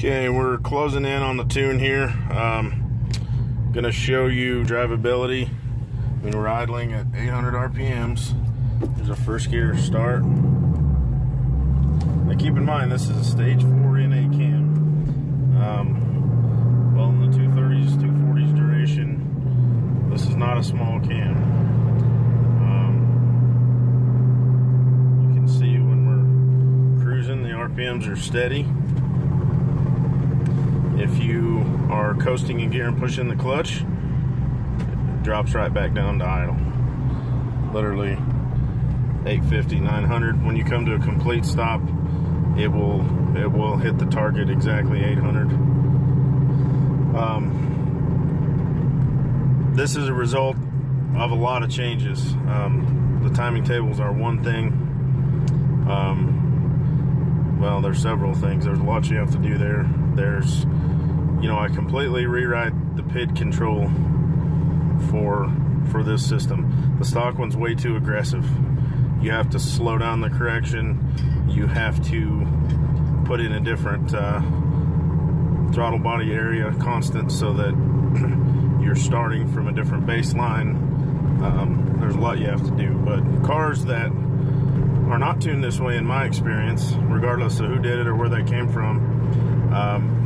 Okay, we're closing in on the tune here. Gonna show you drivability when we're idling at 800 RPMs. There's our first gear start. Now keep in mind, this is a stage 4 NA cam. Well, in the 230s, 240s duration, this is not a small cam. You can see when we're cruising, the RPMs are steady. If you are coasting in gear and pushing the clutch, it drops right back down to idle. Literally 850, 900. When you come to a complete stop, it will hit the target exactly 800. This is a result of a lot of changes. The timing tables are one thing. Well, there's several things. There's a lot you have to do there. There's, I completely rewrite the PID control for this system. The stock one's way too aggressive. You have to slow down the correction. You have to put in a different throttle body area constant so that you're starting from a different baseline. There's a lot you have to do, but cars that are not tuned this way, in my experience, regardless of who did it or where they came from,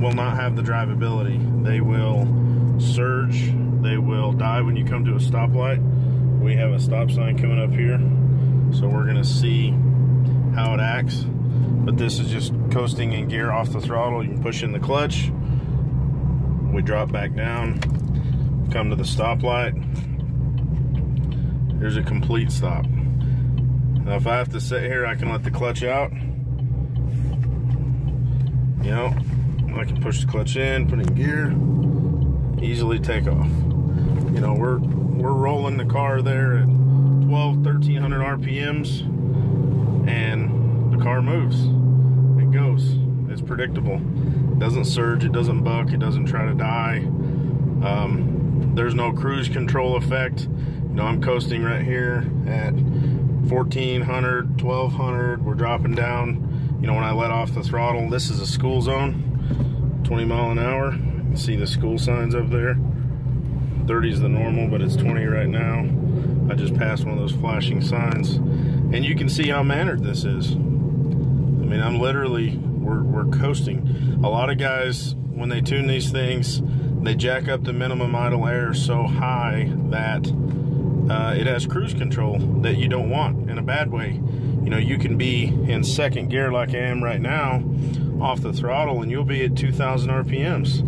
will not have the drivability. They will surge, they will die when you come to a stoplight. We have a stop sign coming up here, so we're gonna see how it acts. But this is just coasting in gear off the throttle. You can push in the clutch, we drop back down, come to the stoplight. There's a complete stop. Now if I have to sit here, I can let the clutch out. I can push the clutch in, put it in gear, easily take off. We're rolling the car there at 1300 RPMs, and the car moves. It goes. It's predictable. It doesn't surge, it doesn't buck, it doesn't try to die. There's no cruise control effect. I'm coasting right here at 1400, 1200. We're dropping down. When I let off the throttle, this is a school zone, 20 mile an hour. You can see the school signs up there. 30 is the normal, but it's 20 right now. I just passed one of those flashing signs, and you can see how mannered this is. I'm literally, we're coasting. A lot of guys, when they tune these things, they jack up the minimum idle air so high that it has cruise control that you don't want, in a bad way. You can be in second gear like I am right now off the throttle, and you'll be at 2000 RPMs.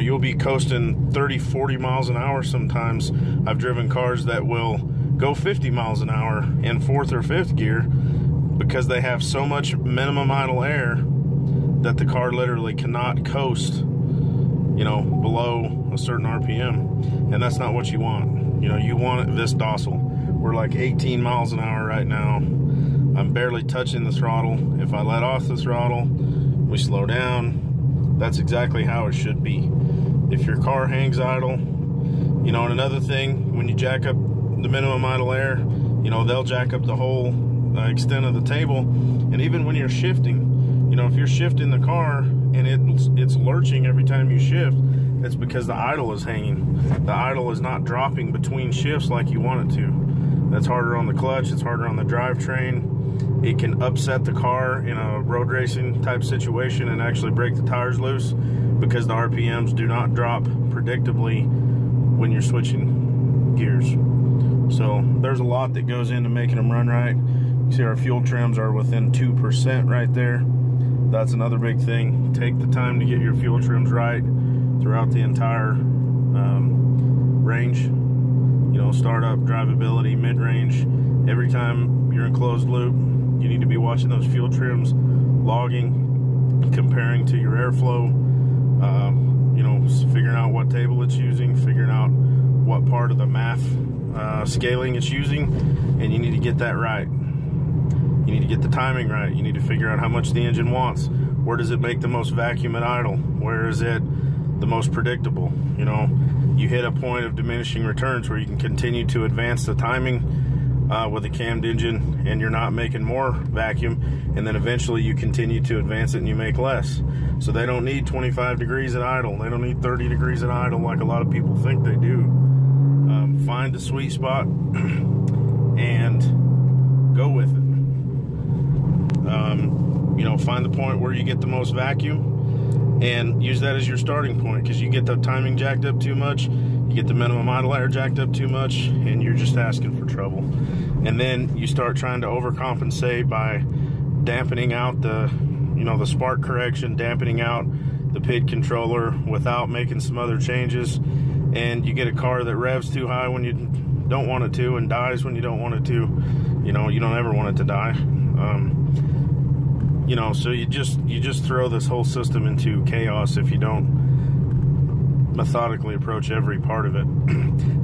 You'll be coasting 30, 40 miles an hour sometimes. I've driven cars that will go 50 miles an hour in fourth or fifth gear because they have so much minimum idle air that the car literally cannot coast, below a certain RPM. And that's not what you want. You want it this docile. We're like 18 miles an hour right now. I'm barely touching the throttle. If I let off the throttle, we slow down. That's exactly how it should be. If your car hangs idle, and another thing, when you jack up the minimum idle air, they'll jack up the whole extent of the table. And even when you're shifting, if you're shifting the car and it's lurching every time you shift, it's because the idle is hanging. The idle is not dropping between shifts like you want it to. That's harder on the clutch, it's harder on the drivetrain. It can upset the car in a road racing type situation and actually break the tires loose because the RPMs do not drop predictably when you're switching gears. So there's a lot that goes into making them run right. You see our fuel trims are within 2% right there. That's another big thing. Take the time to get your fuel trims right throughout the entire range. Startup, drivability, mid-range. Every time you're in closed loop, you need to be watching those fuel trims, logging, comparing to your airflow, figuring out what table it's using, figuring out what part of the math scaling it's using, and you need to get that right. You need to get the timing right. You need to figure out how much the engine wants. Where does it make the most vacuum at idle? Where is it the most predictable? You hit a point of diminishing returns where you can continue to advance the timing with a cammed engine, and you're not making more vacuum, and then eventually you continue to advance it and you make less. So they don't need 25 degrees at idle. They don't need 30 degrees at idle like a lot of people think they do. Find the sweet spot and go with it. You know, find the point where you get the most vacuum and use that as your starting point, because you get the timing jacked up too much, you get the minimum idle air jacked up too much, and you're just asking for trouble. And then you start trying to overcompensate by dampening out the, you know, the spark correction, dampening out the PID controller without making some other changes, and you get a car that revs too high when you don't want it to and dies when you don't want it to. You know, you don't ever want it to die. You know, so you just throw this whole system into chaos if you don't methodically approach every part of it.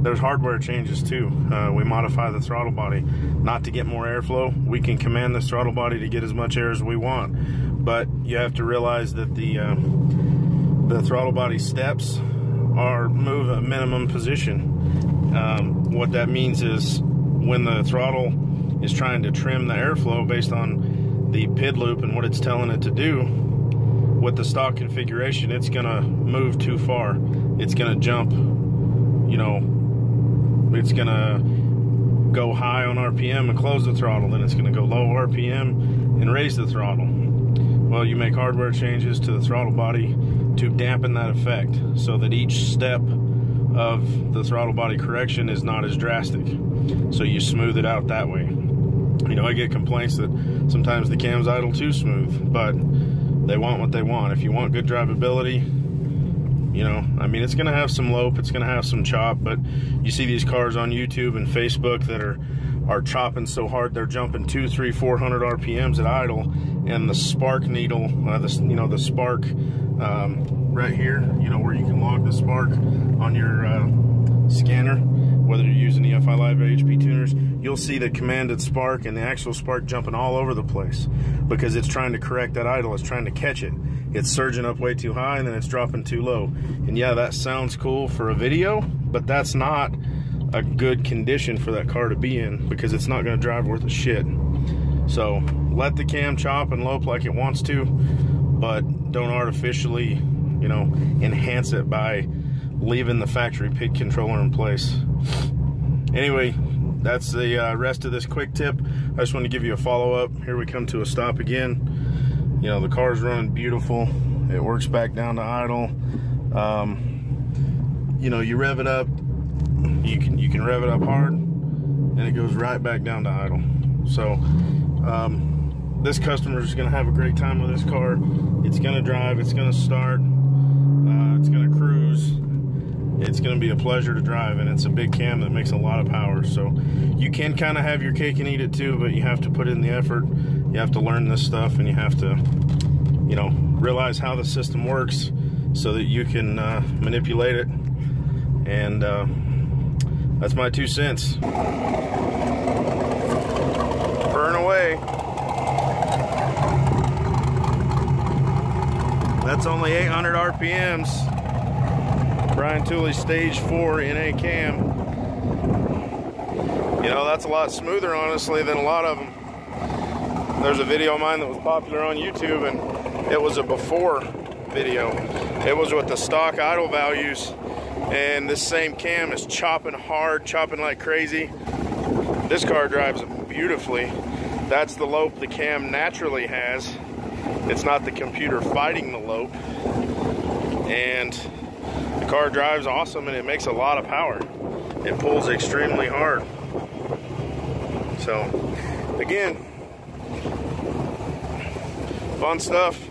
There's hardware changes too. We modify the throttle body not to get more airflow. We can command this throttle body to get as much air as we want, but you have to realize that the throttle body steps are move at minimum position. What that means is when the throttle is trying to trim the airflow based on the PID loop and what it's telling it to do, with the stock configuration, it's gonna move too far. It's gonna jump, you know, it's gonna go high on RPM and close the throttle, then it's gonna go low RPM and raise the throttle. Well, you make hardware changes to the throttle body to dampen that effect so that each step of the throttle body correction is not as drastic. So you smooth it out that way. You know, I get complaints that sometimes the cam's idle too smooth, but they want what they want. If you want good drivability, you know, I mean, it's gonna have some lope, it's gonna have some chop, but you see these cars on YouTube and Facebook that are chopping so hard they're jumping 200, 300, 400 RPMs at idle, and the spark needle, the spark right here, you know, where you can log the spark on your scanner, whether you're using EFI Live or HP tuners, you'll see the commanded spark and the actual spark jumping all over the place because it's trying to correct that idle. It's trying to catch it. It's surging up way too high and then it's dropping too low. And yeah, that sounds cool for a video, but that's not a good condition for that car to be in, because it's not going to drive worth a shit. So let the cam chop and lope like it wants to, but don't artificially, you know, enhance it by leaving the factory PID controller in place. Anyway, that's the rest of this quick tip. I just want to give you a follow-up. Here we come to a stop again. You know, the car's running beautiful. It works back down to idle. You know, you rev it up, you can rev it up hard and it goes right back down to idle. So this customer is going to have a great time with this car. It's going to drive, it's going to start, it's going to cruise. It's going to be a pleasure to drive, and it's a big cam that makes a lot of power. So you can kind of have your cake and eat it too, but you have to put in the effort. You have to learn this stuff, and you have to, you know, realize how the system works so that you can manipulate it. And that's my 2 cents. Burn away. That's only 800 RPMs. Brian Tooley's stage 4 NA cam. You know, that's a lot smoother, honestly, than a lot of them. There's a video of mine that was popular on YouTube, and it was a before video. It was with the stock idle values, and this same cam is chopping hard, chopping like crazy. This car drives beautifully. That's the lope the cam naturally has. It's not the computer fighting the lope. And the car drives awesome, and it makes a lot of power. It pulls extremely hard. So, again, fun stuff.